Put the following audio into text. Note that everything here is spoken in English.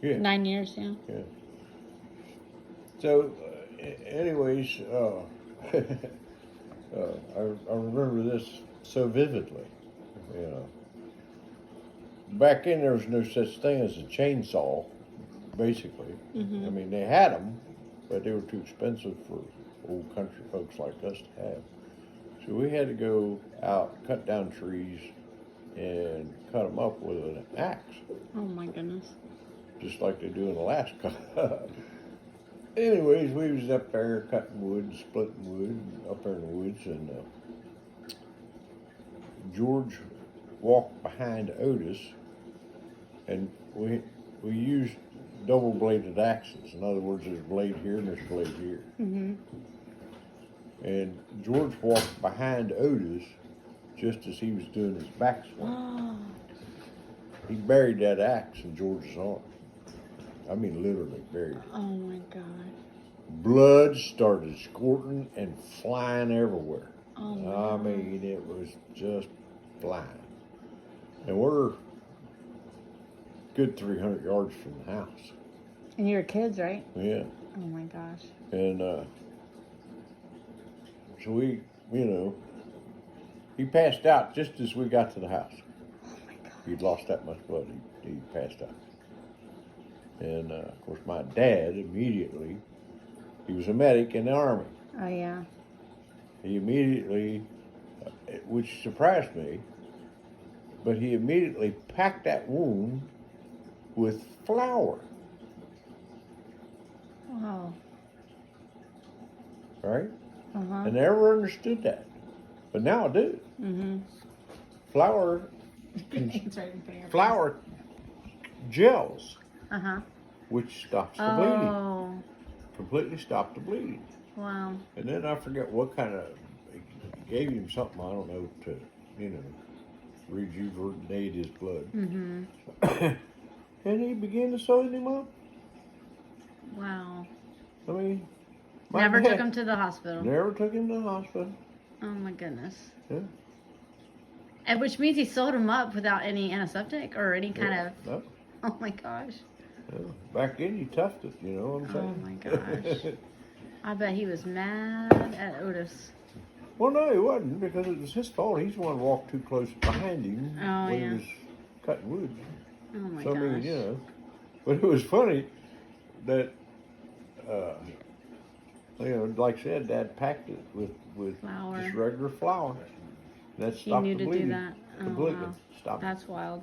Yeah. 9 years, yeah. Yeah. So, anyways, I remember this so vividly. You know, back then there was no such thing as a chainsaw. Basically, Mm-hmm. I mean they had them, but they were too expensive for old country folks like us to have. So we had to go out, cut down trees, and cut them up with an axe, Oh my goodness. just like they do in Alaska. Anyways, we was up there cutting wood, splitting wood, up there in the woods, and George walked behind Otis, and we used double-bladed axes. In other words, there's a blade here and there's a blade here. Mm-hmm. And George walked behind Otis just as he was doing his backswing. Oh. He buried that axe in George's arm. I mean, literally buried it. Oh my God. Blood started squirting and flying everywhere. Oh my I God. mean, it was just flying. And we're good 300 yards from the house. And you were kids, right? Yeah. Oh my gosh. And so we, he passed out just as we got to the house. Oh my God. He'd lost that much blood. He passed out. And of course, my dad immediately, he was a medic in the Army. Oh yeah. He immediately, which surprised me, but he immediately packed that wound with flour. Wow. Right? Uh-huh. I never understood that. But now I do. Mm-hmm. Flour, It's right in front of your flour gels, face. Uh-huh. which stops the bleeding. Oh. Completely stopped the bleeding. Wow. And then I forget what kind of, gave him something, I don't know, to, rejuvenate his blood. Mm-hmm. And he began to sew him up. Wow. I mean, my Never dad took him to the hospital. Never took him to the hospital. Oh my goodness. Yeah. And which means he sewed him up without any antiseptic or any kind Yeah. of. No. Oh my gosh. Yeah. Back then, you toughed it, you know what I'm saying? Oh my gosh. I bet he was mad at Otis. Well, no, he wasn't, because it was his fault. He's the one who walked too close behind him Oh, when yeah. he was cutting wood. Oh my So, gosh. I mean, But it was funny that, like I said, Dad packed it with Flour. just regular flour. That He stopped knew the to bleeding do that. Oh, completely. wow. Stopped it. That's wild.